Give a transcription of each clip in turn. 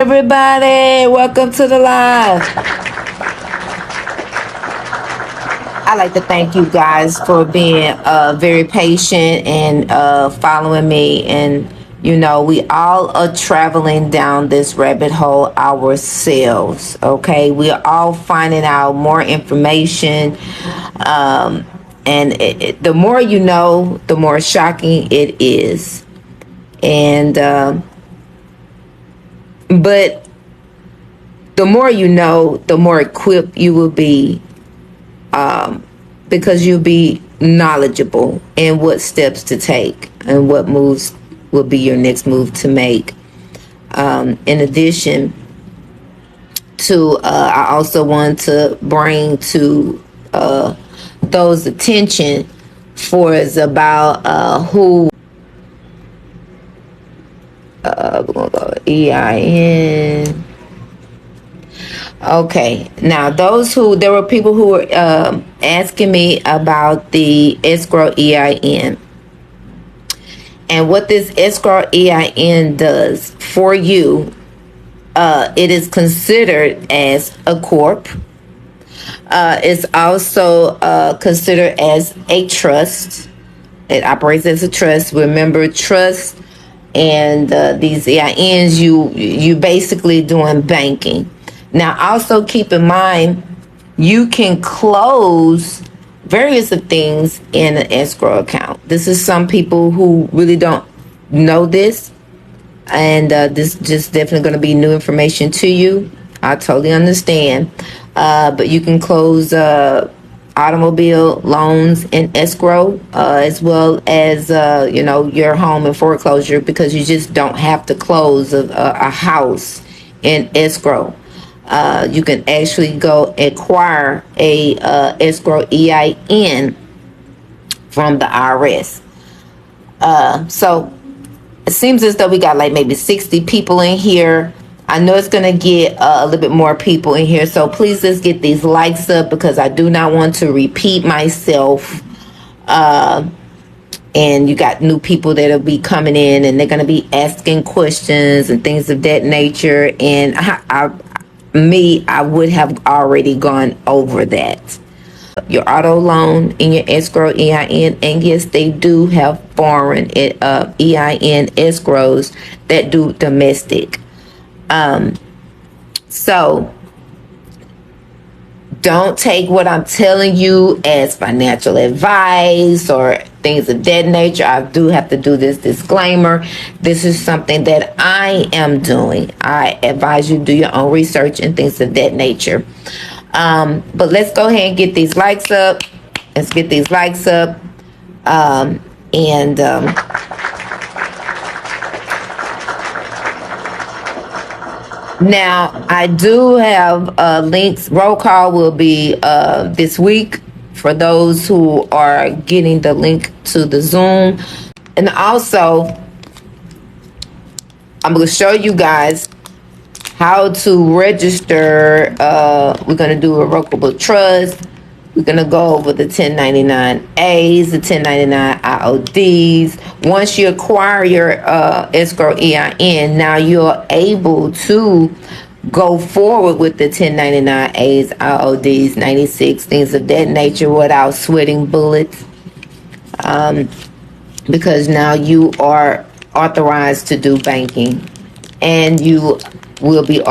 Everybody, welcome to the live. I'd like to thank you guys for being very patient and following me. And we all are traveling down this rabbit hole ourselves. Okay, we are all finding out more information, and the more you know, the more shocking it is. And but the more you know, the more equipped you will be, because you'll be knowledgeable in what steps to take and what moves will be your next move to make. In addition to, I also want to bring to those attention for is about who we're gonna go EIN. Okay, now there were people who were asking me about the escrow EIN and what this escrow EIN does for you. It is considered as a corp. It's also considered as a trust. It operates as a trust. Remember, trust and these EINs, you basically doing banking. Now, also keep in mind, you can close various of things in an escrow account. This is some people who really don't know this, and this just definitely going to be new information to you. I totally understand. But you can close automobile loans in escrow, as well as your home in foreclosure, because you just don't have to close a house in escrow. You can actually go acquire a escrow EIN from the IRS. So it seems as though we got like maybe 60 people in here. I know it's going to get a little bit more people in here. So please let's get these likes up, because I do not want to repeat myself. And you got new people that'll be coming in, and they're going to be asking questions and things of that nature. And I would have already gone over that. Your auto loan in your escrow EIN, and yes, they do have foreign EIN escrows that do domestic. So don't take what I'm telling you as financial advice or things of that nature. I do have to do this disclaimer. This is something that I am doing. I advise you do your own research and things of that nature. But let's go ahead and get these likes up. Let's get these likes up. Now, I do have links. Roll call will be this week for those who are getting the link to the Zoom. And also, I'm going to show you guys how to register. We're going to do a revocable trust. We're going to go over the 1099As, the 1099 IODs. Once you acquire your escrow EIN, now you're able to go forward with the 1099As, IODs, 96, things of that nature without sweating bullets. Because now you are authorized to do banking, and you will be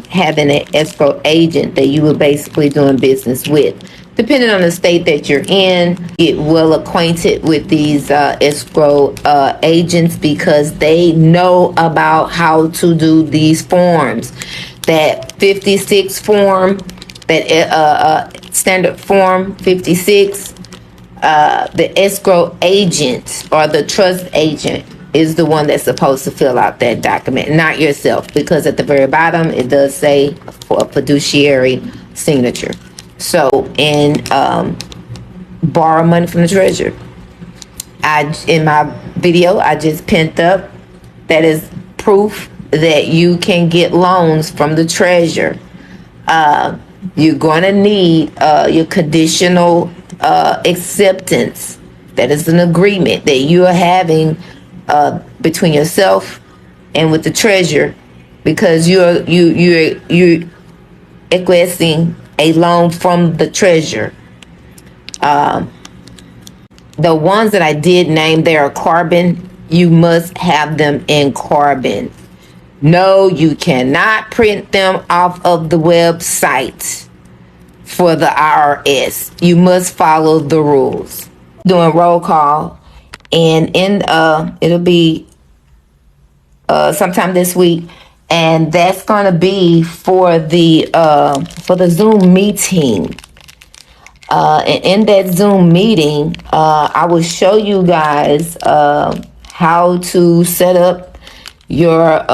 having an escrow agent that you will basically doing business with. Depending on the state that you're in, get well acquainted with these escrow agents, because they know about how to do these forms. That 56 form, that standard form 56, the escrow agent or the trust agent is the one that's supposed to fill out that document, not yourself, because at the very bottom it does say for a fiduciary signature. So, and borrow money from the treasurer. In my video, I just pinned up, that is proof that you can get loans from the treasurer. You're going to need your conditional acceptance. That is an agreement that you are having between yourself and with the treasurer, because you're requesting a loan from the treasurer. The ones that I did name, they are carbon. You must have them in carbon. No, you cannot print them off of the website for the IRS. You must follow the rules. Doing roll call, and it'll be sometime this week, and that's gonna be for the Zoom meeting. And in that Zoom meeting, I will show you guys how to set up your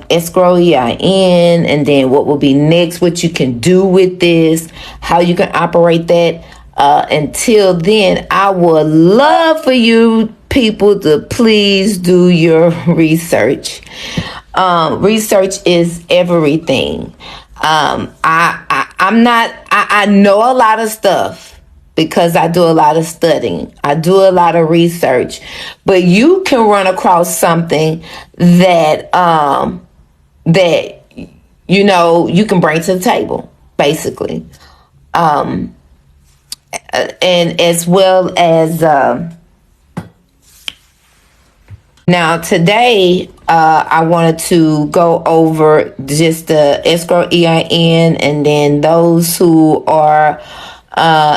escrow EIN, and then what will be next, what you can do with this, how you can operate that. Until then, I would love for you people to please do your research. Research is everything. I know a lot of stuff because I do a lot of studying. I do a lot of research, but you can run across something that you can bring to the table, basically. And as well as now today, I wanted to go over just the escrow EIN, and then those who are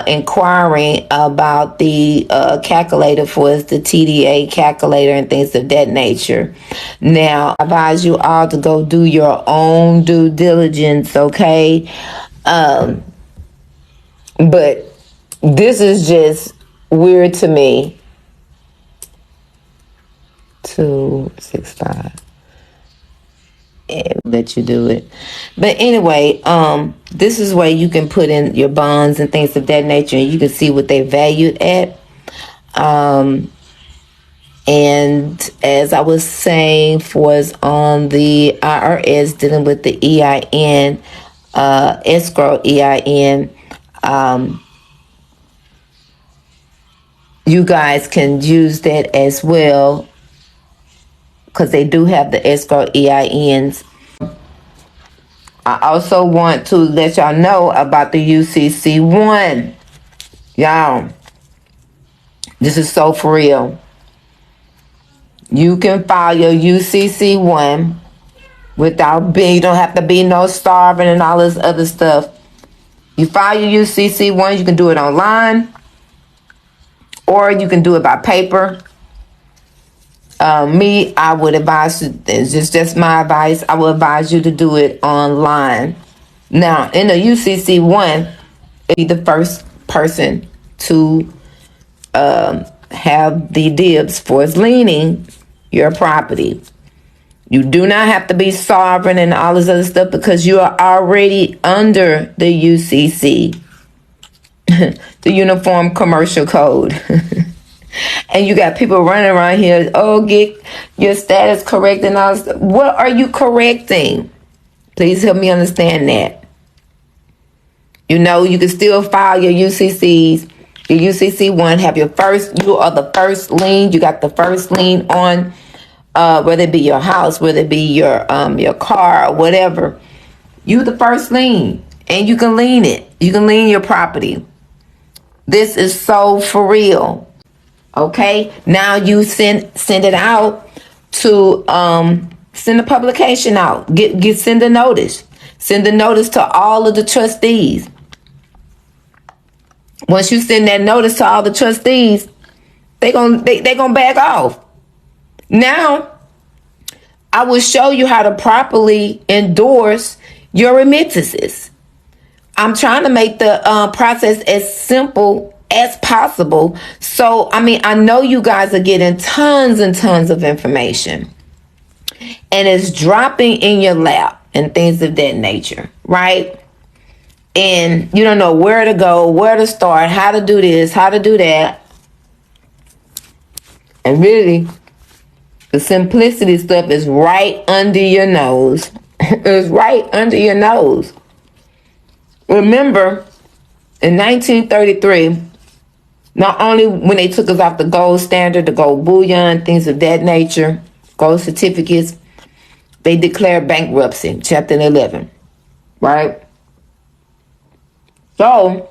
inquiring about the calculator for us, the TDA calculator and things of that nature. Now, I advise you all to go do your own due diligence, okay? But this is just weird to me. 265 and let you do it. But anyway, this is where you can put in your bonds and things of that nature, and you can see what they're valued at. And as I was saying, was on the IRS dealing with the EIN, escrow EIN, you guys can use that as well, because they do have the escrow EINs. I also want to let y'all know about the UCC 1. Y'all, this is so for real. You can file your UCC 1 without being, you don't have to be no starving and all this other stuff. You file your UCC 1, you can do it online, or you can do it by paper. I would advise, it's just my advice, I would advise you to do it online. Now, in the UCC 1, be the first person to have the dibs for leaning your property. You do not have to be sovereign and all this other stuff, because you are already under the UCC, the Uniform Commercial Code. And you got people running around here, get your status correct and all this. What are you correcting? Please help me understand that. You can still file your UCCs. Your UCC 1, you are the first lien. You got the first lien on, whether it be your house, whether it be your car or whatever. You the first lien, and you can lien it. You can lien your property. This is so for real. Okay, now you send it out to send a publication out. Send a notice. Send a notice to all of the trustees. Once you send that notice to all the trustees, they gonna back off. Now, I will show you how to properly endorse your remittances. I'm trying to make the process as simple as possible. So, I know you guys are getting tons and tons of information, and it's dropping in your lap and things of that nature, right? And you don't know where to go, where to start, how to do this, how to do that. And really, the simplicity stuff is right under your nose. It's right under your nose. Remember, in 1933, not only when they took us off the gold standard, the gold bullion, things of that nature, gold certificates, they declare bankruptcy, chapter 11, right? So,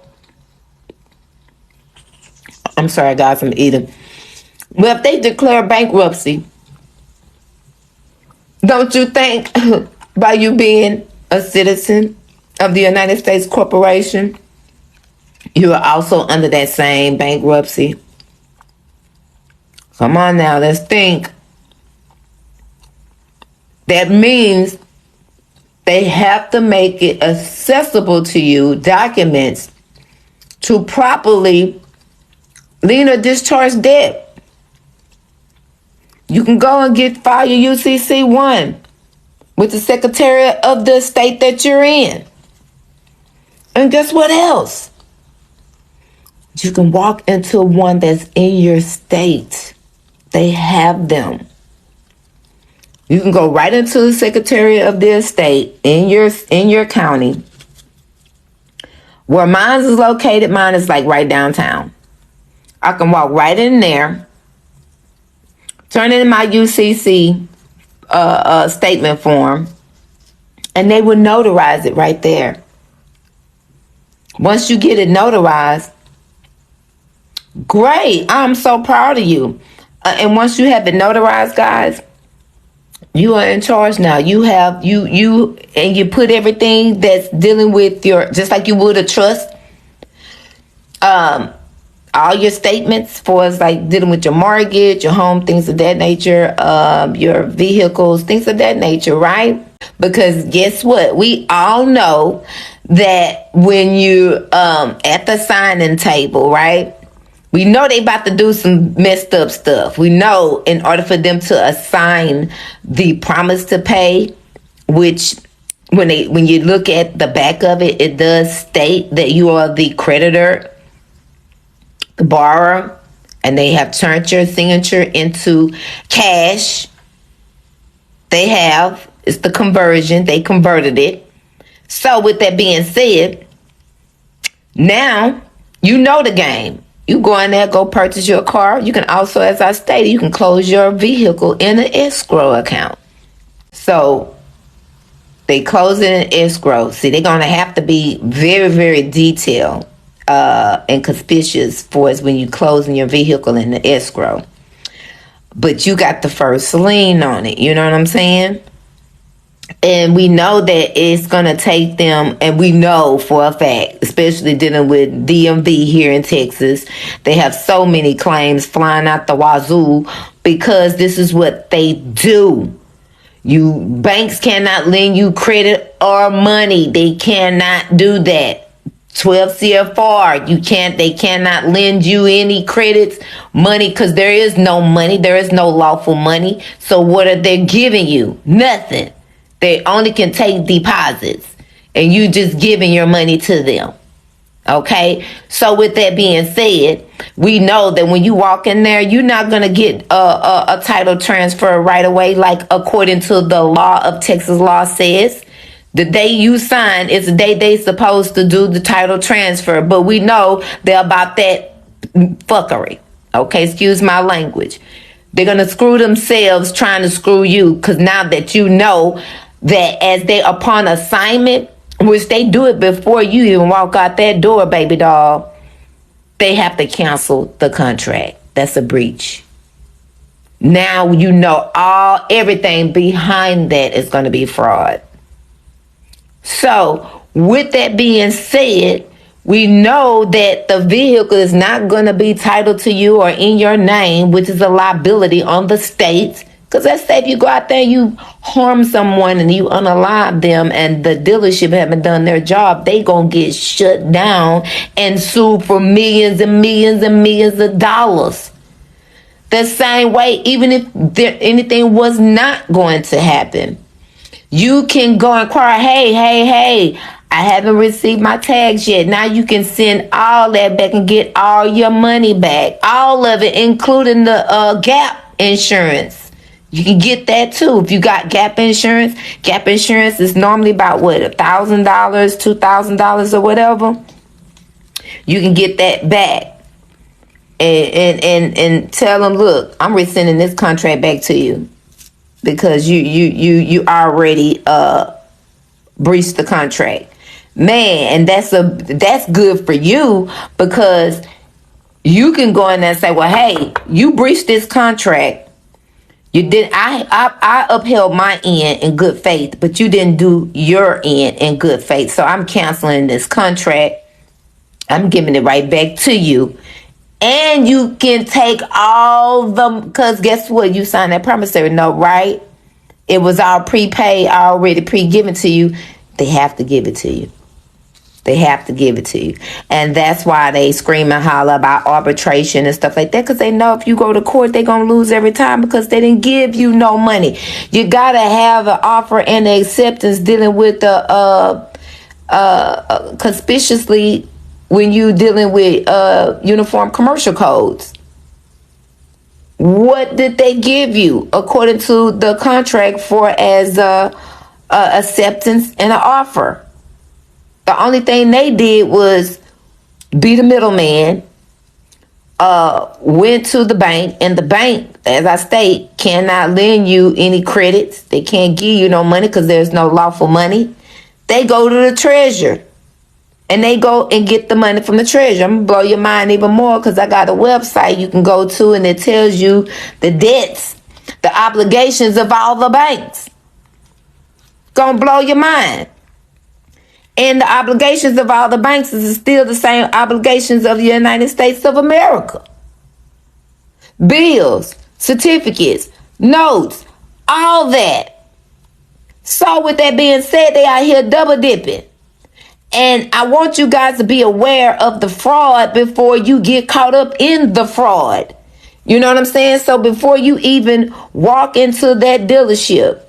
I'm sorry, guys, I'm eating. Well, if they declare bankruptcy, don't you think by you being a citizen of the United States corporation, you are also under that same bankruptcy? Come on now, let's think. That means they have to make it accessible to you, documents, to properly lien or discharge debt. You can go and file your UCC 1 with the Secretary of the state that you're in. And guess what else? You can walk into one that's in your state. They have them. You can go right into the Secretary of the State in your county. Where mine is located, mine is like right downtown. I can walk right in there, turn in my UCC statement form, and they will notarize it right there. Once you get it notarized, great. I'm so proud of you. And once you have it notarized, guys, you are in charge now. You have you and you put everything that's dealing with your, just like you would a trust. All your statements for us, like dealing with your mortgage, your home, things of that nature, your vehicles, things of that nature, right? Because guess what? We all know that when you at the signing table, right? We know they about to do some messed up stuff. We know in order for them to assign the promise to pay, which when you look at the back of it, it does state that you are the creditor, the borrower, and they have turned your signature into cash. It's the conversion. They converted it. So with that being said, now you know the game. You go in there, go purchase your car. You can also, as I stated, you can close your vehicle in an escrow account. So they close it in escrow. See, they're going to have to be very, very detailed and conspicuous for us when you closing your vehicle in the escrow. But you got the first lien on it. You know what I'm saying? And we know that it's going to take them, and we know for a fact, especially dealing with DMV here in Texas, they have so many claims flying out the wazoo because this is what they do. Banks cannot lend you credit or money. They cannot do that. 12 CFR, they cannot lend you any credits, money, because there is no money. There is no lawful money. So what are they giving you? Nothing. They only can take deposits, and you just giving your money to them. Okay? So with that being said, we know that when you walk in there, you're not going to get a title transfer right away, like according to the law of Texas law says. The day you sign is the day they supposed to do the title transfer. But we know they're about that fuckery. Okay? Excuse my language. They're going to screw themselves trying to screw you, because now that you know that as they upon assignment, which they do it before you even walk out that door, baby doll, they have to cancel the contract. That's a breach. Now you know everything behind that is going to be fraud. So with that being said, we know that the vehicle is not going to be titled to you or in your name, which is a liability on the state. Because let's say if you go out there and you harm someone and you unalive them and the dealership haven't done their job, they going to get shut down and sued for millions and millions and millions of dollars. The same way, even if anything was not going to happen, you can go and inquire, hey, I haven't received my tags yet. Now you can send all that back and get all your money back. All of it, including the gap insurance. You can get that too. If you got gap insurance is normally about what, $1,000, $2,000 or whatever. You can get that back and tell them, look, I'm rescinding this contract back to you. because you already breached the contract, man. And that's good for you, because you can go in there and say, well, hey, you breached this contract. You did. I upheld my end in good faith, but you didn't do your end in good faith. So I'm canceling this contract. I'm giving it right back to you. And you can take all the, because guess what? You signed that promissory note, right? It was all prepaid, already pre-given to you. They have to give it to you. They have to give it to you. And that's why they scream and holler about arbitration and stuff like that, because they know if you go to court, they're going to lose every time because they didn't give you no money. You got to have an offer and an acceptance dealing with the conspicuously when you dealing with uniform commercial codes. What did they give you according to the contract for as acceptance and an offer? The only thing they did was be the middleman, went to the bank, and the bank, as I state, cannot lend you any credits. They can't give you no money because there's no lawful money. They go to the treasurer, and they go and get the money from the treasurer. I'm going to blow your mind even more, because I got a website you can go to, and it tells you the debts, the obligations of all the banks. Gonna blow your mind. And the obligations of all the banks is still the same obligations of the United States of America. Bills, certificates, notes, all that. So with that being said, they out here double dipping. And I want you guys to be aware of the fraud before you get caught up in the fraud. You know what I'm saying? So before you even walk into that dealership,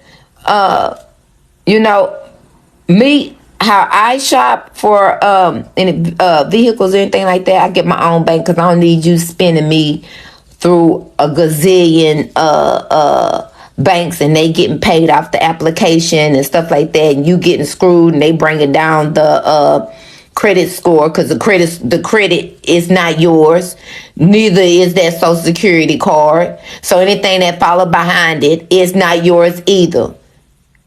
me, how I shop for any vehicles or anything like that, I get my own bank, because I don't need you spending me through a gazillion banks, and they getting paid off the application and stuff like that, and you getting screwed, and they bringing down the credit score, because the credit is not yours, neither is that social security card. So anything that follow behind it is not yours either.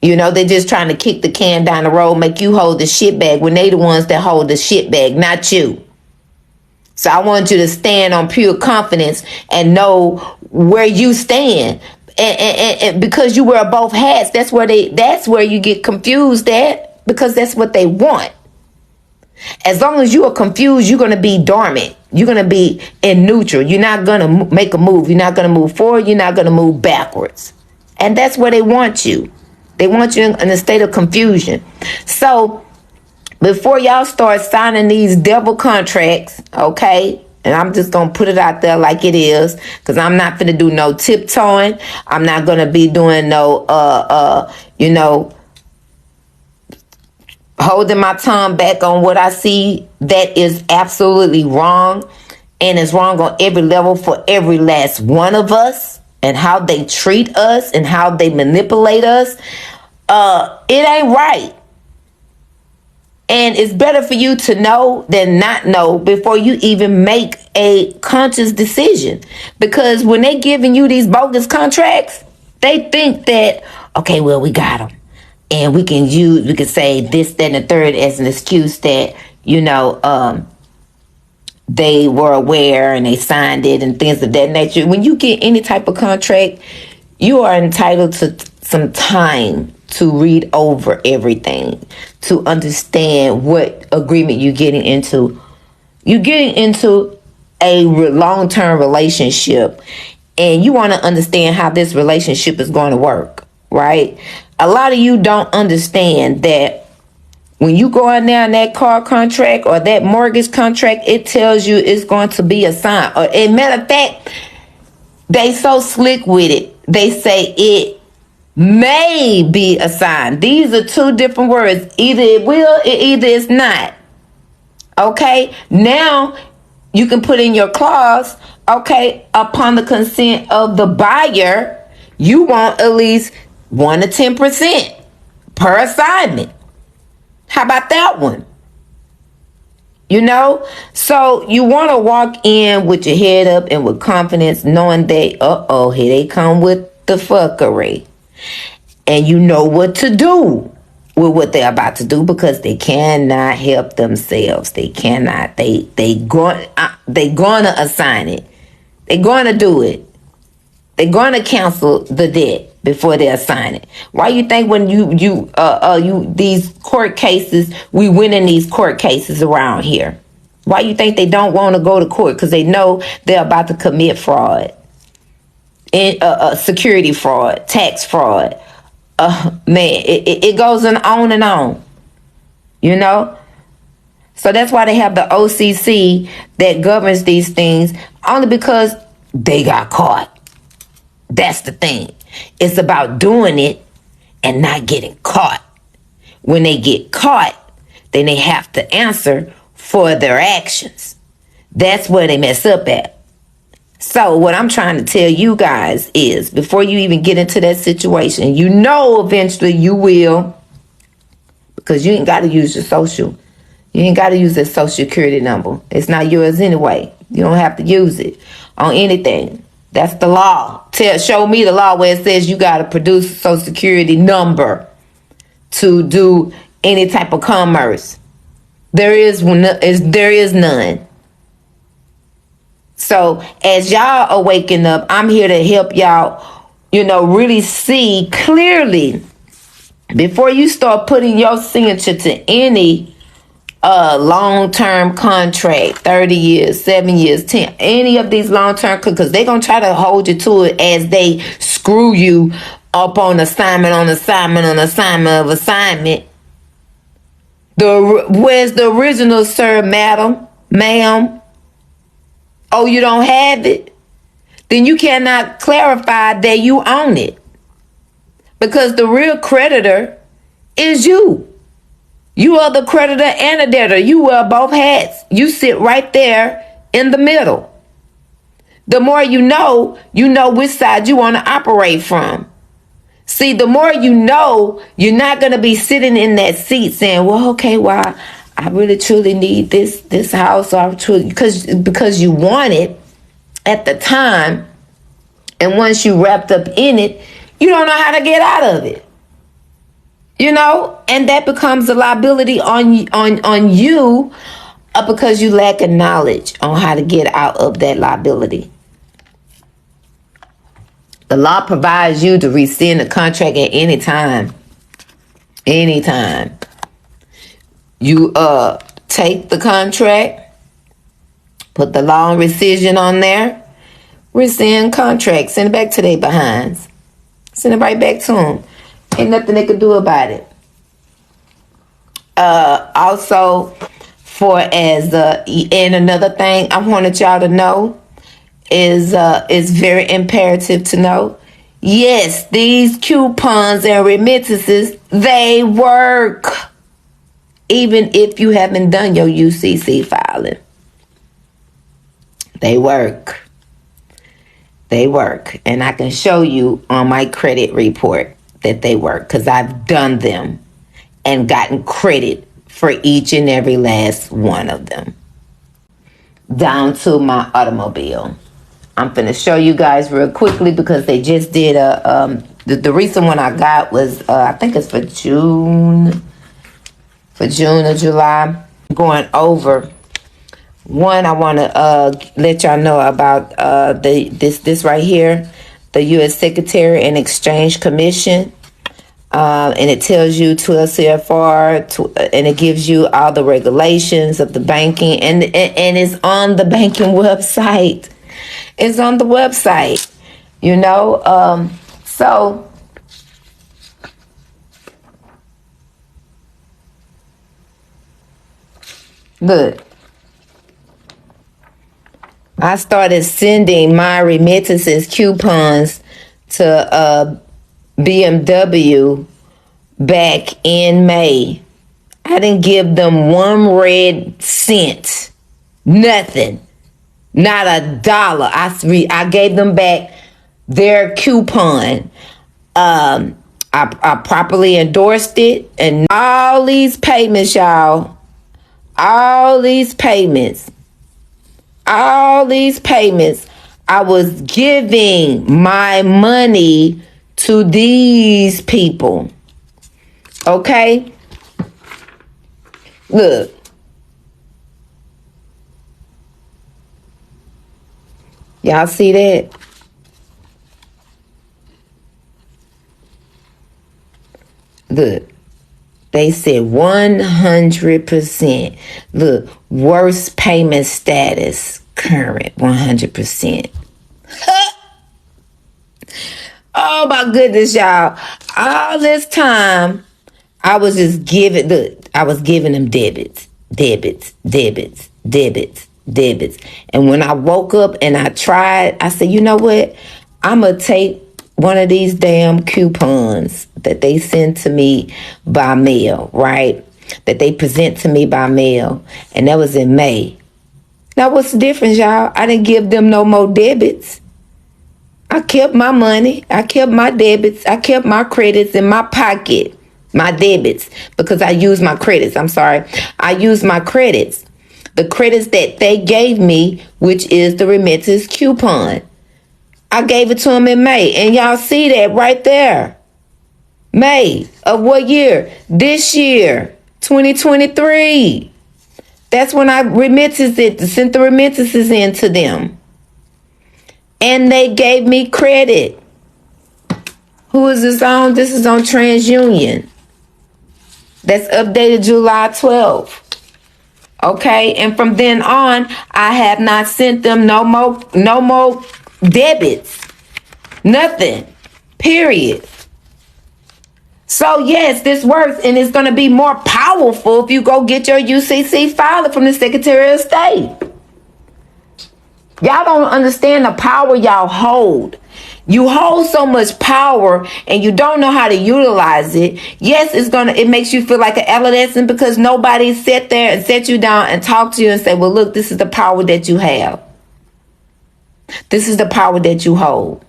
You know, they're just trying to kick the can down the road, make you hold the shit bag when they the ones that hold the shit bag, not you. So I want you to stand on pure confidence and know where you stand. And because you wear both hats, that's where you get confused at, because that's what they want. As long as you are confused, you're going to be dormant. You're going to be in neutral. You're not going to make a move. You're not going to move forward. You're not going to move backwards. And that's where they want you. They want you in a state of confusion. So before y'all start signing these devil contracts, okay, and I'm just going to put it out there like it is, because I'm not going to do no tiptoeing. I'm not going to be doing no, holding my tongue back on what I see that is absolutely wrong, and is wrong on every level for every last one of us, and how they treat us and how they manipulate us. It ain't right. And it's better for you to know than not know before you even make a conscious decision. Because when they giving you these bogus contracts, they think that, okay, well, we got them. And we can say this, that, and the third as an excuse that, they were aware and they signed it and things of that nature. When you get any type of contract, you are entitled to some time to read over everything, to understand what agreement you're getting into. You're getting into a long-term relationship, and you want to understand how this relationship is going to work, right? A lot of you don't understand that when you go in there on that car contract or that mortgage contract, it tells you it's going to be assigned. Or, as a matter of fact, they so slick with it. They say it may be assigned. These are two different words. Either it will, either it's not. Okay? Now, you can put in your clause, okay, upon the consent of the buyer, you want at least 1 to 10% per assignment. How about that one? So you want to walk in with your head up and with confidence, knowing that, here they come with the fuckery. And you know what to do with what they're about to do, because they cannot help themselves. They cannot. They gonna assign it. They're gonna do it. They're gonna cancel the debt before they assign it. Why you think when you these court cases, we win in these court cases around here? Why you think they don't want to go to court? Because they know they're about to commit fraud, security fraud, tax fraud. Man, it goes on and on. You know. So that's why they have the OCC that governs these things, only because they got caught. That's the thing. It's about doing it and not getting caught. When they get caught, then they have to answer for their actions. That's where they mess up at. So what I'm trying to tell you guys is, before you even get into that situation, you know eventually you will, because you ain't got to use your social. You ain't got to use that social security number. It's not yours anyway. You don't have to use it on anything. That's the law. Show me the law where it says you got to produce a social security number to do any type of commerce. There is none. So as y'all are waking up, I'm here to help y'all, really see clearly before you start putting your signature to any long-term contract, 30 years, 7 years, 10, any of these long-term, because they're going to try to hold you to it as they screw you up on assignment on assignment on assignment of assignment. Where's the original, sir, madam, ma'am? Oh, you don't have it? Then you cannot clarify that you own it. Because the real creditor is you. You are the creditor and the debtor. You wear both hats. You sit right there in the middle. The more you know which side you want to operate from. See, the more you know, you're not going to be sitting in that seat saying, well, okay, well, I really truly need this house, or because you want it at the time, and once you wrapped up in it, you don't know how to get out of it. And that becomes a liability on you because you lack of knowledge on how to get out of that liability. The law provides you to rescind the contract at any time. Anytime. You take the contract, put the law on rescission on there, rescind contract, send it back to their behinds. Send it right back to them. Ain't nothing they can do about it. Also, and another thing I wanted y'all to know is very imperative to know. Yes, these coupons and remittances, they work. Even if you haven't done your UCC filing. They work. They work. And I can show you on my credit report that they work, because I've done them and gotten credit for each and every last one of them, down to my automobile. I'm going to show you guys real quickly, because they just did the recent one I got was I think it's for June or July. Going over one, I want to let y'all know about this right here, the U.S. Secretary and Exchange Commission. And it tells you 12 CFR, and it gives you all the regulations of the banking, and it's on the banking website. It's on the website, so look. I started sending my remittances coupons to BMW back in May. I didn't give them 1 red cent. Nothing. Not $1. I gave them back their coupon. I properly endorsed it, and all these payments, y'all. All these payments, I was giving my money to these people. Okay? Look. Y'all see that? Look. They said 100%. Look, worst payment status, current 100%. Oh my goodness, y'all. All this time, I was just giving, look, I was giving them debits. And when I woke up and I tried, I said, you know what? I'm going to take one of these damn coupons that they send to me by mail, right? That they present to me by mail. And that was in May. Now, what's the difference, y'all? I didn't give them no more debits. I kept my money. I kept my debits. I kept my credits in my pocket. My debits. Because I used my credits. I'm sorry. I used my credits. The credits that they gave me, which is the remittance coupon. I gave it to them in May. And y'all see that right there. May of what year? This year. 2023. That's when I sent the remittances in to them. And they gave me credit. Who is this on? This is on TransUnion. That's updated July 12th. Okay, and from then on, I have not sent them no more debits. Nothing. Period. So yes, this works, and it's going to be more powerful if you go get your UCC filing from the Secretary of State. Y'all don't understand the power y'all hold. You hold so much power and you don't know how to utilize it. Yes, it makes you feel like an adolescent because nobody sat there and sat you down and talked to you and said, well, look, this is the power that you have. This is the power that you hold.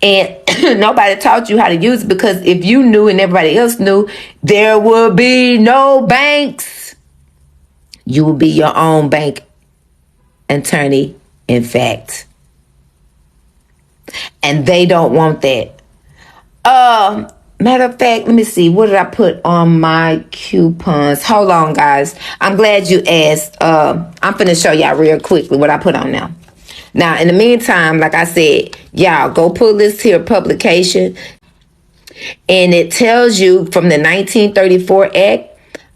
And nobody taught you how to use it, because if you knew and everybody else knew, there would be no banks. You will be your own bank attorney, in fact. And they don't want that. Matter of fact, let me see. What did I put on my coupons? Hold on, guys. I'm glad you asked. I'm finna show y'all real quickly what I put on now. Now, in the meantime, like I said, y'all go pull this here publication. And it tells you from the 1934 Act,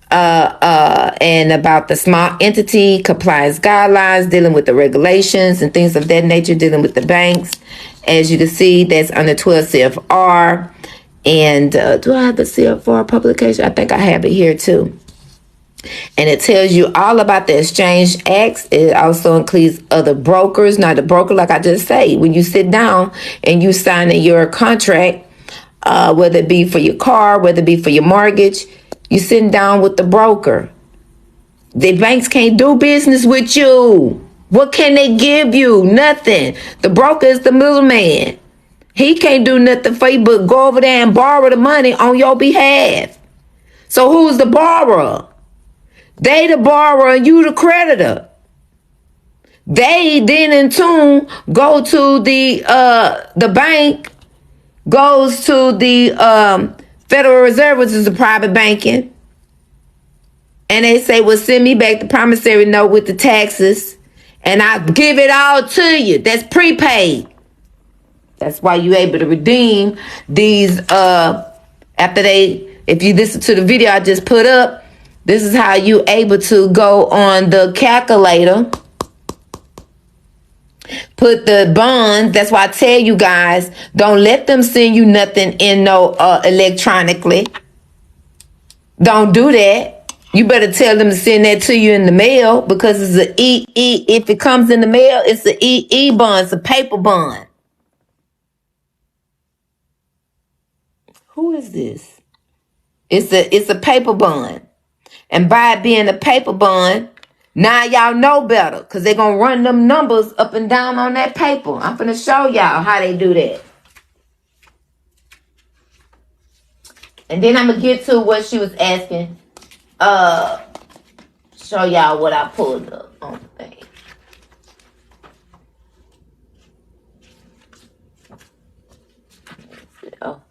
and about the small entity compliance guidelines, dealing with the regulations and things of that nature, dealing with the banks. As you can see, that's under 12 CFR. And do I have the CFR publication? I think I have it here too. And it tells you all about the Exchange Acts. It also includes other brokers. Now, the broker, like I just say, when you sit down and you sign your contract, whether it be for your car, whether it be for your mortgage, you sitting down with the broker. The banks can't do business with you. What can they give you? Nothing. The broker is the middleman. He can't do nothing for you but go over there and borrow the money on your behalf. So who's the borrower? They the borrower and you the creditor. They then in turn go to the bank, goes to the Federal Reserve, which is the private banking. And they say, well, send me back the promissory note with the taxes and I give it all to you. That's prepaid. That's why you're able to redeem these if you listen to the video I just put up, this is how you able to go on the calculator, put the bonds. That's why I tell you guys, don't let them send you nothing in electronically. Don't do that. You better tell them to send that to you in the mail, because it's if it comes in the mail, it's an EE bond, it's a paper bond. Who is this? It's a paper bond. And by it being a paper bond, now y'all know better, because they're going to run them numbers up and down on that paper. I'm going to show y'all how they do that. And then I'm going to get to what she was asking. Show y'all what I pulled up on the thing. Oh,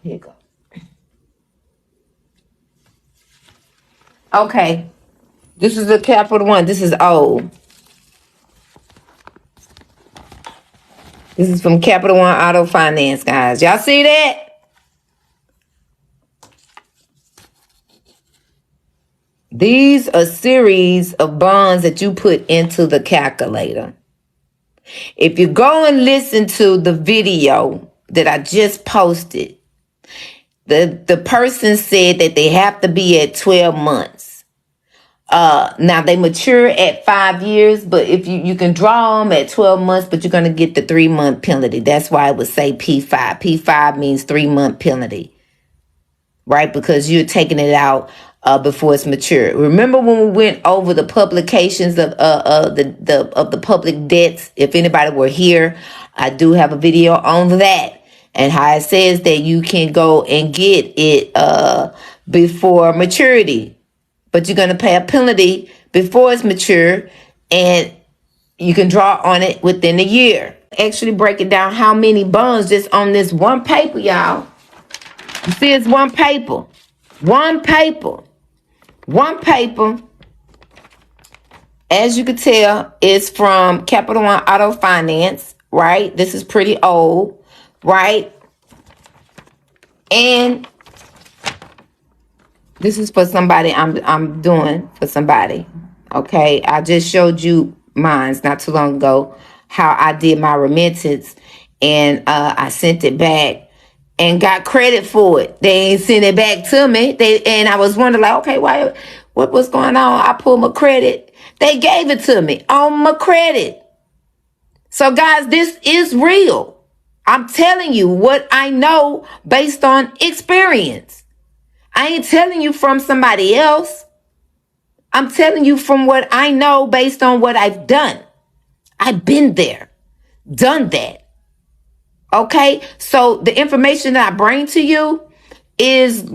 here you go. Okay. This is the Capital One. This is old. This is from Capital One Auto Finance, guys. Y'all see that? These are a series of bonds that you put into the calculator. If you go and listen to the video that I just posted, the person said that they have to be at 12 months. Now they mature at 5 years, but if you can draw them at 12 months, but you're going to get the 3-month penalty. That's why I would say P5. P5 means 3-month penalty, right? Because you're taking it out before it's mature. Remember when we went over the publications of the public debts? If anybody were here, I do have a video on that and how it says that you can go and get it before maturity, but you're going to pay a penalty before it's mature, and you can draw on it within a year. Actually breaking down how many bonds just on this one paper, y'all. You see, it's one paper. One paper. One paper, as you can tell, is from Capital One Auto Finance, right? This is pretty old, right? And this is for somebody I'm doing for somebody. Okay, I just showed you mine not too long ago, how I did my remittance, and I sent it back and got credit for it. They ain't sent it back to me. And I was wondering, like, okay, what's going on? I pulled my credit. They gave it to me on my credit. So guys, this is real. I'm telling you what I know based on experience. I ain't telling you from somebody else. I'm telling you from what I know based on what I've done. I've been there, done that. Okay, so the information that I bring to you is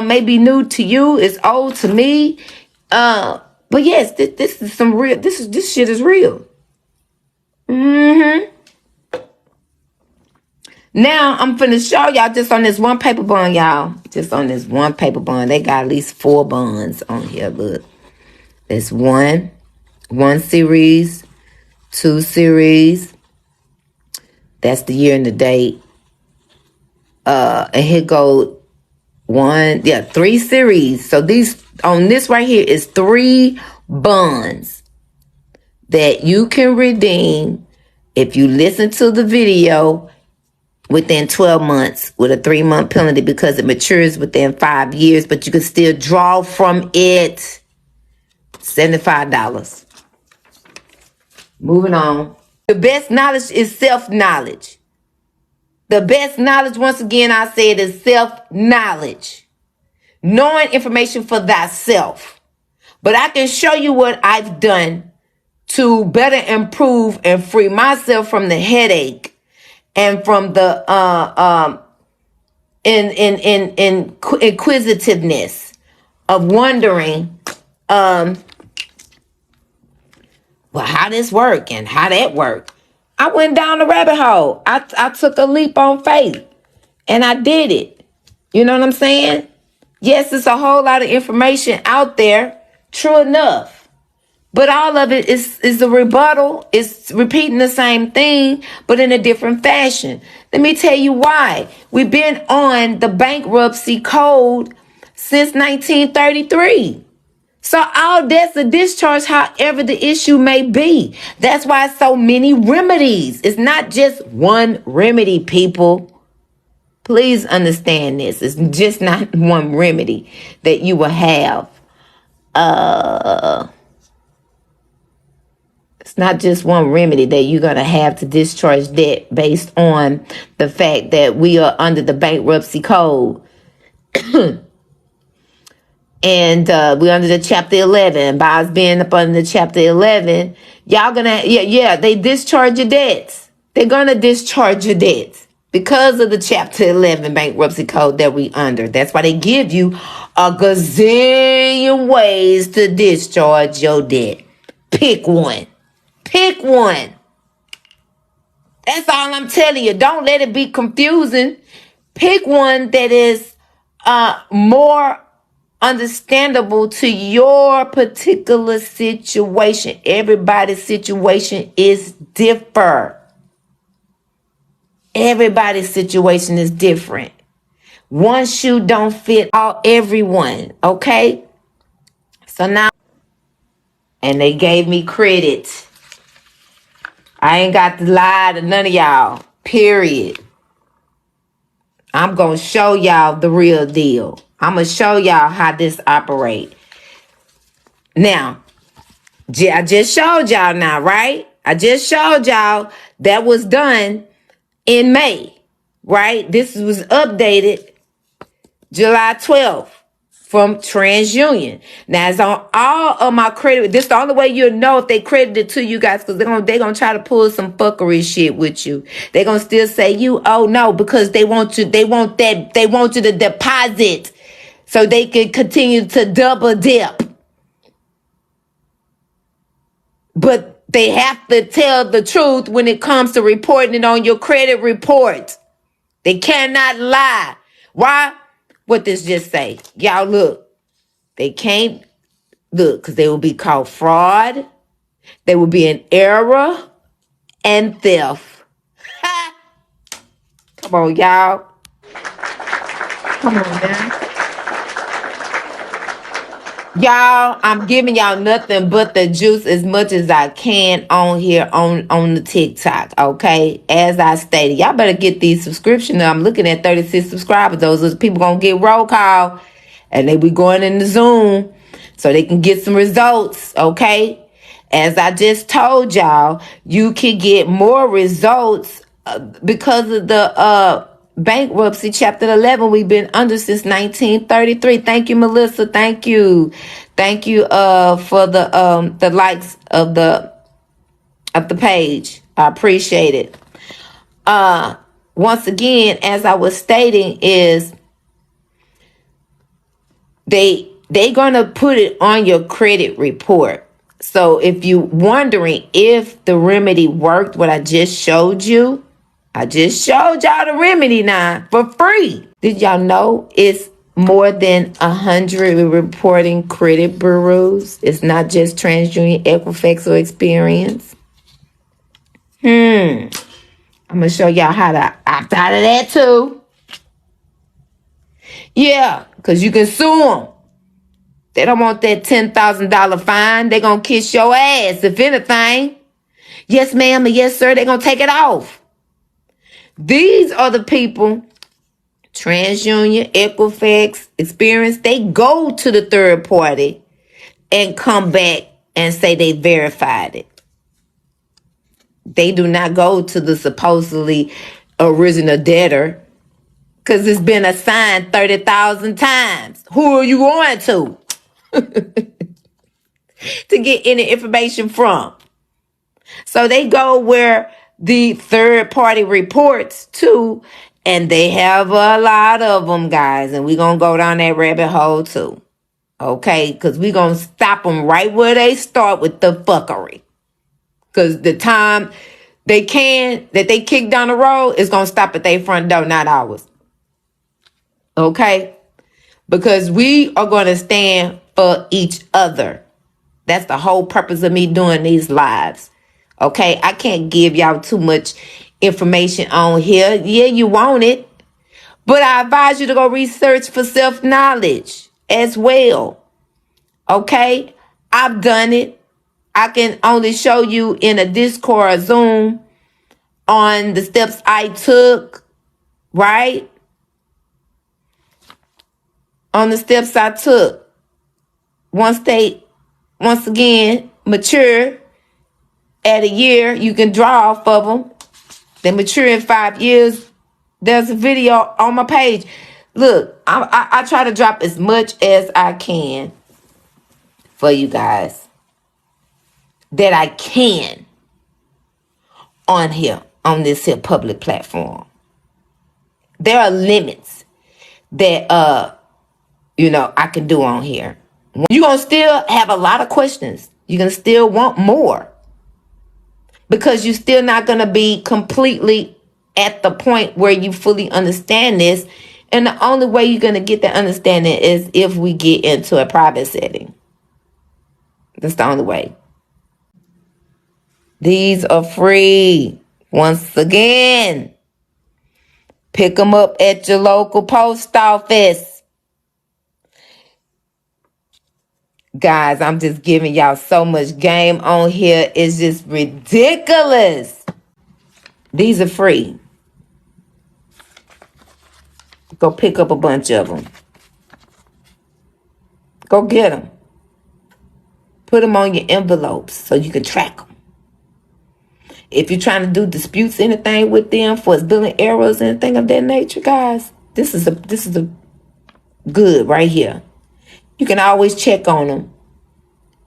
maybe new to you, it's old to me. But yes, this is some real. This shit is real. Now I'm finna show y'all just on this one paper bond, y'all. Just on this one paper bond, they got at least 4 bonds on here. Look, there's one series, 2 series. That's the year and the date. And here go 3 series. So these on this right here is 3 bonds that you can redeem if you listen to the video within 12 months with a 3-month penalty, because it matures within 5 years, but you can still draw from it. $75. Moving on. The best knowledge is self-knowledge. The best knowledge, once again, I said, is self-knowledge. Knowing information for thyself. But I can show you what I've done to better improve and free myself from the headache and from the inquisitiveness of wondering well, how this work and how that work. I went down the rabbit hole. I took a leap on faith and I did it. You know what I'm saying? Yes, it's a whole lot of information out there. True enough. But all of it is a rebuttal. It's repeating the same thing, but in a different fashion. Let me tell you why. We've been on the bankruptcy code since 1933. So all debts are discharged however the issue may be. That's why so many remedies. It's not just one remedy, people. Please understand this. It's just not one remedy that you will have. It's not just one remedy that you're going to have to discharge debt based on the fact that we are under the bankruptcy code. And we're under the chapter 11. By us being up under the chapter 11, y'all gonna, they discharge your debts. They're gonna discharge your debts because of the chapter 11 bankruptcy code that we under. That's why they give you a gazillion ways to discharge your debt. Pick one. Pick one. That's all I'm telling you. Don't let it be confusing. Pick one that is more understandable to your particular situation. Everybody's situation is different. Everybody's situation is different. One shoe don't fit everyone, okay? So now, and they gave me credit. I ain't got to lie to none of y'all, period. I'm going to show y'all the real deal. I'm going to show y'all how this operates. Now, I just showed y'all now, right? I just showed y'all that was done in May, right? This was updated July 12th from TransUnion. Now, it's on all of my credit. This is the only way you'll know if they credited to you guys, because they're gonna try to pull some fuckery shit with you. They're gonna still say you owe no, because they want you to deposit so they can continue to double dip. But they have to tell the truth when it comes to reporting it on your credit report. They cannot lie. Why? What does just say? Y'all look, they can't look because they will be called fraud. They will be an error and theft. Come on, y'all. Come on, man. Y'all, I'm giving y'all nothing but the juice as much as I can on here on the TikTok, okay? As I stated, y'all better get these subscriptions. I'm looking at 36 subscribers. Those are people gonna get roll call, and they be going in the Zoom so they can get some results, okay? As I just told y'all, you can get more results because of the bankruptcy chapter 11 we've been under since 1933. Thank you, Melissa. Thank you for the likes of the page. I appreciate it. Once again, as I was stating, is they gonna put it on your credit report. So if you wondering if the remedy worked, what I just showed you, I just showed y'all the remedy now for free. Did y'all know it's more than 100 reporting credit bureaus? It's not just TransUnion, Equifax, or Experience. I'm gonna show y'all how to opt out of that too. Yeah, because you can sue them. They don't want that $10,000 fine. They gonna kiss your ass, if anything. Yes, ma'am, and yes, sir, they gonna take it off. These are the people, TransUnion, Equifax, Experience, they go to the third party and come back and say they verified it. They do not go to the supposedly original debtor because it's been assigned 30,000 times. Who are you going to? To get any information from? So they go where the third party reports to, and they have a lot of them, guys, and we're going to go down that rabbit hole too. Okay, because we're going to stop them right where they start with the fuckery. Because the time they kick down the road is going to stop at their front door, not ours. Okay? Because we are going to stand for each other. That's the whole purpose of me doing these lives. Okay? I can't give y'all too much information on here. Yeah, you want it. But I advise you to go research for self-knowledge as well. Okay? I've done it. I can only show you in a Discord or Zoom on the steps I took, right? On the steps I took. Once again, mature at a year, you can draw off of them. They mature in 5 years. There's a video on my page. Look, I try to drop as much as I can for you guys that I can on here, on this here public platform. There are limits that I can do on here. You're gonna still have a lot of questions. You're gonna still want more, because you're still not gonna be completely at the point where you fully understand this. And the only way you're going to get that understanding is if we get into a private setting. That's the only way. These are free. Once again, pick them up at your local post office. Guys, I'm just giving y'all so much game on here. It's just ridiculous. These are free. Go pick up a bunch of them. Go get them. Put them on your envelopes so you can track them. If you're trying to do disputes, anything with them for billing errors, anything of that nature, guys, this is a good right here. You can always check on them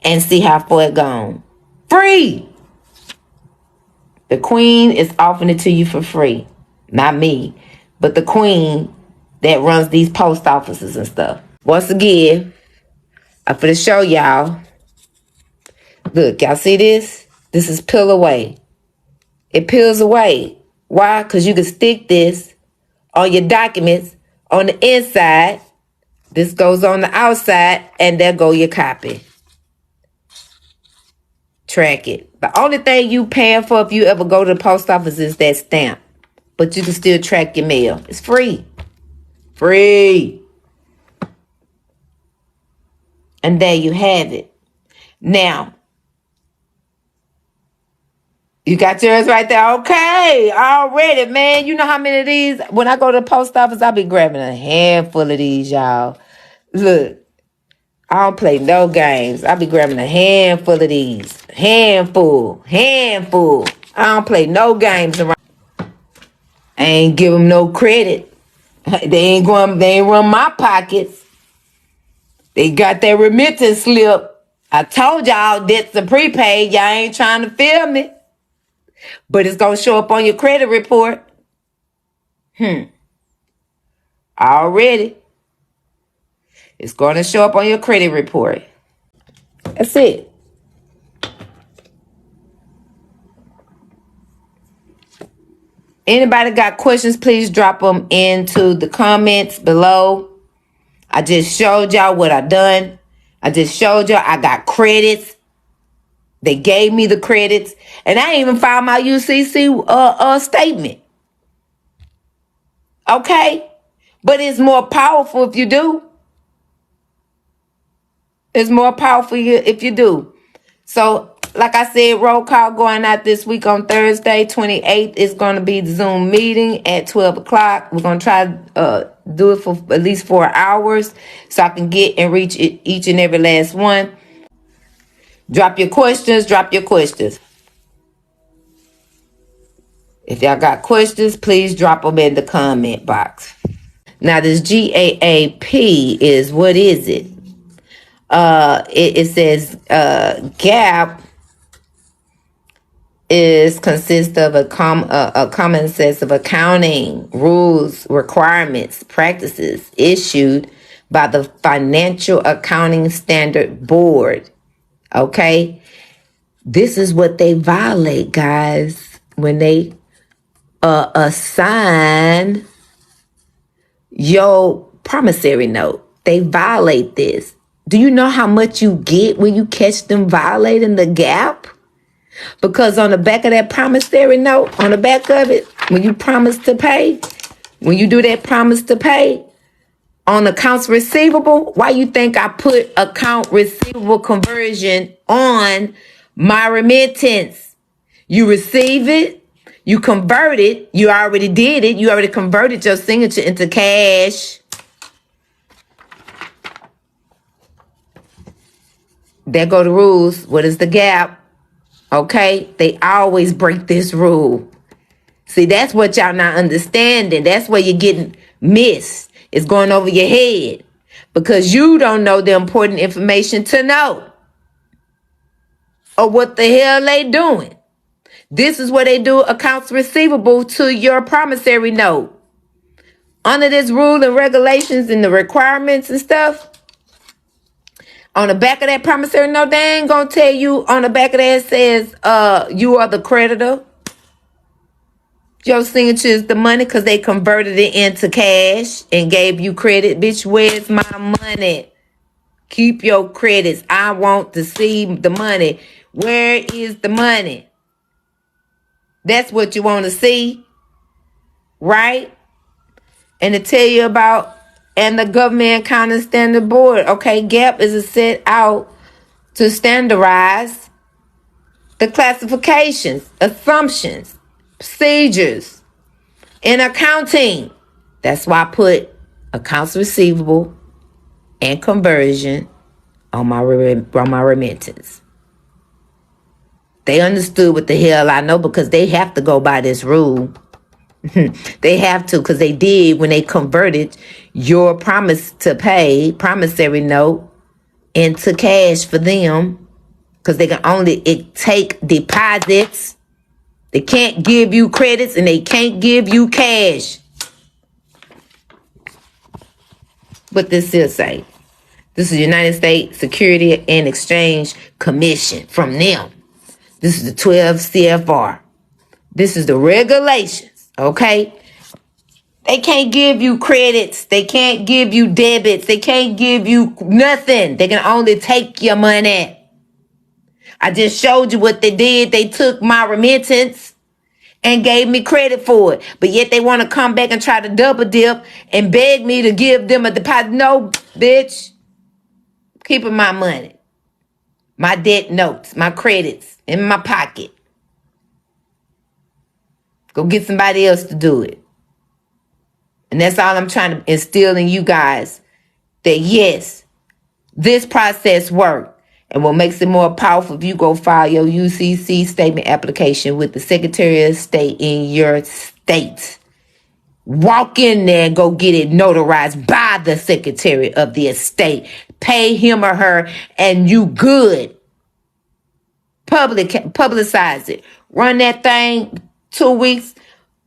and see how far it gone. Free. The queen is offering it to you for free. Not me, but the queen that runs these post offices and stuff. Once again, I'm going to show y'all. Look, y'all see this? This is peel away. It peels away. Why? Because you can stick this on your documents on the inside. This goes on the outside, and there go your copy. Track it. The only thing you paying for if you ever go to the post office is that stamp. But you can still track your mail. It's free. Free. And there you have it. Now, you got yours right there. Okay, already, man. You know how many of these? When I go to the post office, I'll be grabbing a handful of these, y'all. Look, I don't play no games. I'll be grabbing a handful of these. Handful. I don't play no games around. I ain't give them no credit. They ain't run my pockets. They got their remittance slip. I told y'all that's the prepaid. Y'all ain't trying to feel me. But it's going to show up on your credit report. Already. It's going to show up on your credit report. That's it. Anybody got questions, please drop them into the comments below. I just showed y'all what I done. I just showed y'all I got credits. They gave me the credits. And I ain't even filed my UCC statement. Okay? But it's more powerful if you do. It's more powerful if you do. So, like I said, roll call going out this week on Thursday, 28th. It's going to be the Zoom meeting at 12 o'clock. We're going to try to do it for at least 4 hours so I can get and reach each and every last one. Drop your questions. If y'all got questions, please drop them in the comment box. Now, this GAAP is, what is it? It says GAAP consists of a common set of accounting rules, requirements, practices issued by the Financial Accounting Standard Board. Okay, this is what they violate, guys, when they assign your promissory note. They violate this. Do you know how much you get when you catch them violating the GAAP? Because on the back of that promissory note, on the back of it, when you promise to pay, when you do that promise to pay, on accounts receivable, why you think I put account receivable conversion on my remittance? You receive it, you convert it, you already did it, you already converted your signature into cash. There go the rules. What is the GAAP? Okay, they always break this rule. See, that's what y'all not understanding. That's where you're getting missed. It's going over your head because you don't know the important information to know or what the hell they doing. This is where they do accounts receivable to your promissory note. Under this rule and regulations and the requirements and stuff, on the back of that promissory note, they ain't gonna tell you on the back of that says you are the creditor. Your signature is the money because they converted it into cash and gave you credit. Bitch, where's my money? Keep your credits. I want to see the money. Where is the money? That's what you want to see, right? And to tell you about, and the Government Accounting Standard Board. Okay, GAP is set out to standardize the classifications, assumptions, procedures in accounting. That's why I put accounts receivable and conversion on my remittance. They understood what the hell I know because they have to go by this rule. They have to, because they did when they converted your promise to pay promissory note into cash for them, because they can only take deposits. They can't give you credits and they can't give you cash. What this still say? This is United States Security and Exchange Commission from them. This is the 12 CFR. This is the regulations, okay? They can't give you credits. They can't give you debits. They can't give you nothing. They can only take your money. I just showed you what they did. They took my remittance and gave me credit for it. But yet they want to come back and try to double dip and beg me to give them a deposit. No, bitch. Keeping my money, my debt notes, my credits in my pocket. Go get somebody else to do it. And that's all I'm trying to instill in you guys, that yes, this process works. And what makes it more powerful, if you go file your UCC statement application with the Secretary of State in your state. Walk in there and go get it notarized by the Secretary of the Estate. Pay him or her and you good. Publicize it. Run that thing 2 weeks,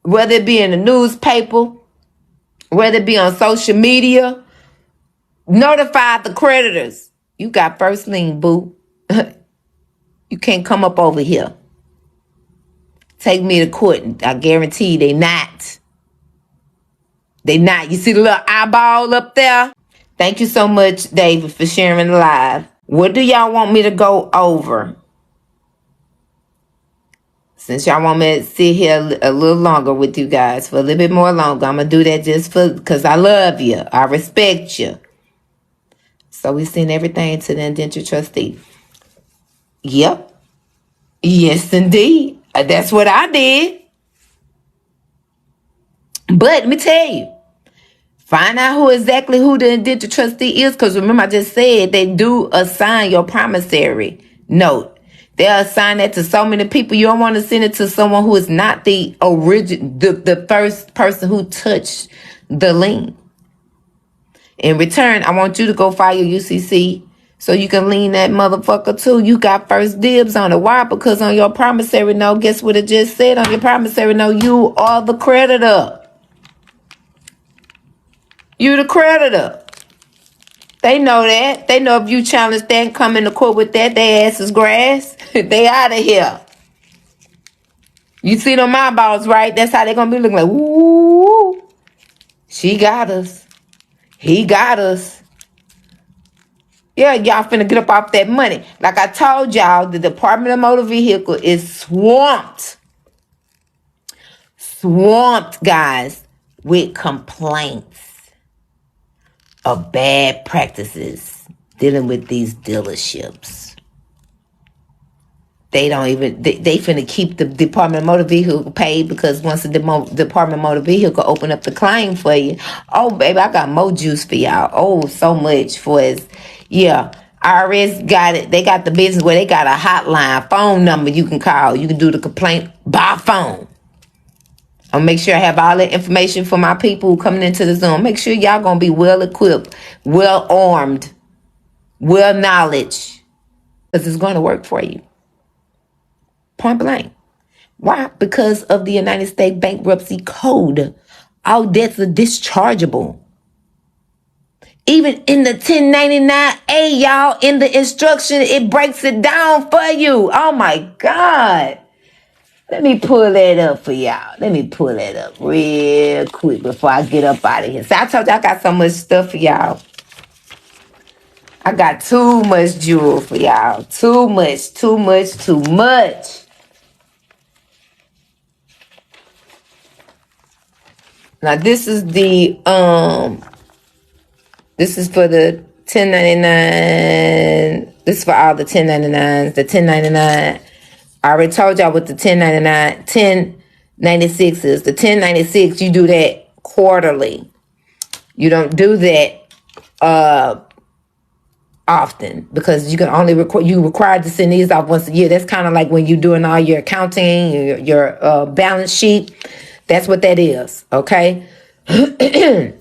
whether it be in the newspaper, whether it be on social media. Notify the creditors. You got first lien, boo. You can't come up over here. Take me to court. I guarantee they not. They not. You see the little eyeball up there? Thank you so much, David, for sharing live. What do y'all want me to go over? Since y'all want me to sit here a little longer with you guys, for a little bit more longer, I'm going to do that just because I love you. I respect you. So we send everything to the indentured trustee. Yep. Yes, indeed. That's what I did. But let me tell you, find out who the indentured trustee is, because remember I just said they do assign your promissory note. They'll assign that to so many people. You don't want to send it to someone who is not the the first person who touched the lien. In return, I want you to go file your UCC so you can lien that motherfucker too. You got first dibs on it. Why? Because on your promissory note, guess what it just said on your promissory note? You are the creditor. You the creditor. They know that. They know if you challenge that and come into court with that, their ass is grass. They out of here. You see them eyeballs, right? That's how they gonna be looking like, ooh, she got us. He got us. Yeah, y'all finna get up off that money. Like I told y'all, the Department of Motor Vehicle is swamped. Swamped, guys, with complaints of bad practices dealing with these dealerships. They don't even, they finna keep the Department of Motor Vehicle paid, because once the Department of Motor Vehicle open up the claim for you, oh, baby, I got more juice for y'all. Oh, so much for us. Yeah, IRS got it. They got the business where they got a hotline, phone number you can call. You can do the complaint by phone. I'll make sure I have all that information for my people coming into the Zoom. Make sure y'all gonna be well equipped, well armed, well knowledge, because it's gonna work for you. Point blank. Why? Because of the United States Bankruptcy Code. All debts are dischargeable. Even in the 1099A, y'all, in the instruction, it breaks it down for you. Oh my God. Let me pull that up for y'all. Let me pull that up real quick before I get up out of here. So I told you I got so much stuff for y'all. I got too much jewel for y'all. Too much, too much, too much. Now this is the this is for the 1099. This is for all the 1099s. The 1099. I already told y'all what the 1099, 1096 is. The 1096, you do that quarterly. You don't do that often because you can only required to send these off once a year. That's kind of like when you're doing all your accounting, your balance sheet. That's what that is, okay? This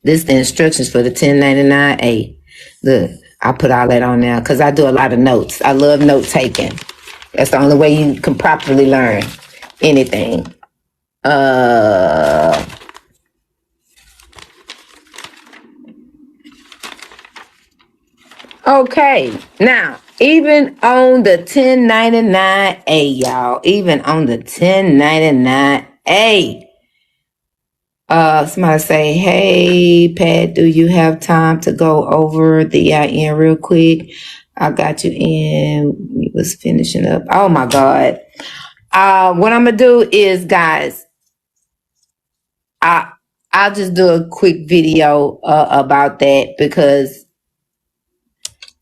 is the instructions for the 1099A. Look, I put all that on now because I do a lot of notes. I love note taking. That's the only way you can properly learn anything. Okay, now, even on the 1099A, y'all, even on the 1099A, somebody say, hey, Pat, do you have time to go over the EIN real quick? I got you in. We was finishing up. Oh, my God. What I'm going to do is, guys, I'll just do a quick video about that because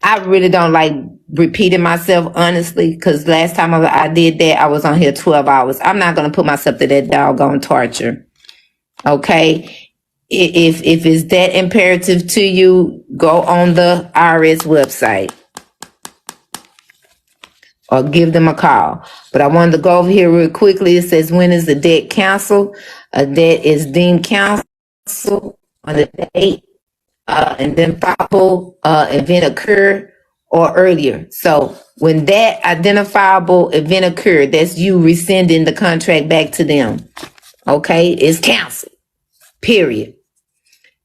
I really don't like repeating myself, honestly, because last time I did that, I was on here 12 hours. I'm not going to put myself to that doggone torture. Okay? If it's that imperative to you, go on the IRS website or give them a call. But I wanted to go over here real quickly. It says, when is the debt canceled? A debt is deemed canceled on the date and then fileable event occur or earlier. So when that identifiable event occurred, that's you rescinding the contract back to them. Okay, it's canceled. Period.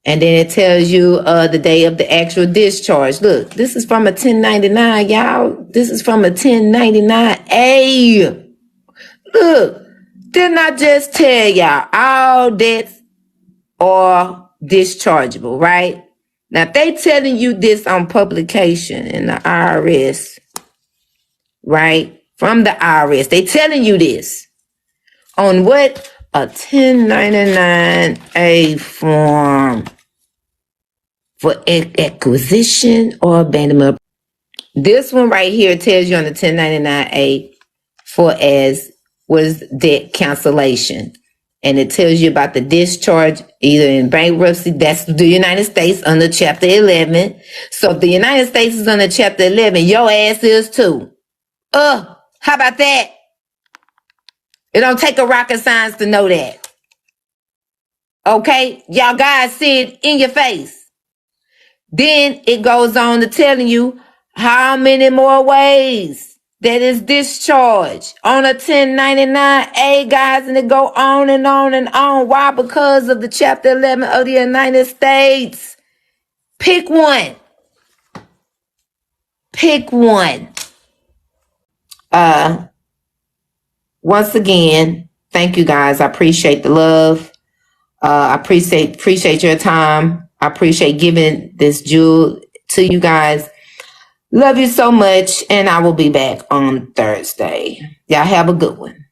And then it tells you the day of the actual discharge. Look, this is from a 1099, y'all. This is from a 1099A. Look, didn't I just tell y'all all debts are dischargeable, right? Now, if they telling you this on publication in the IRS, right? From the IRS, they telling you this on what? A 1099A form for acquisition or abandonment. This one right here tells you on the 1099A for as was debt cancellation. And it tells you about the discharge either in bankruptcy, that's the United States under Chapter 11. So if the United States is under Chapter 11, your ass is too. How about that? It don't take a rocket science to know that. Okay? Y'all guys see it in your face. Then it goes on to telling you how many more ways that is discharged on a 1099A, guys, and it go on and on and on. Why? Because of the Chapter 11 of the United States. Pick one. Pick one. Once again, thank you guys. I appreciate the love. I appreciate your time. I appreciate giving this jewel to you guys. Love you so much, and I will be back on Thursday. Y'all have a good one.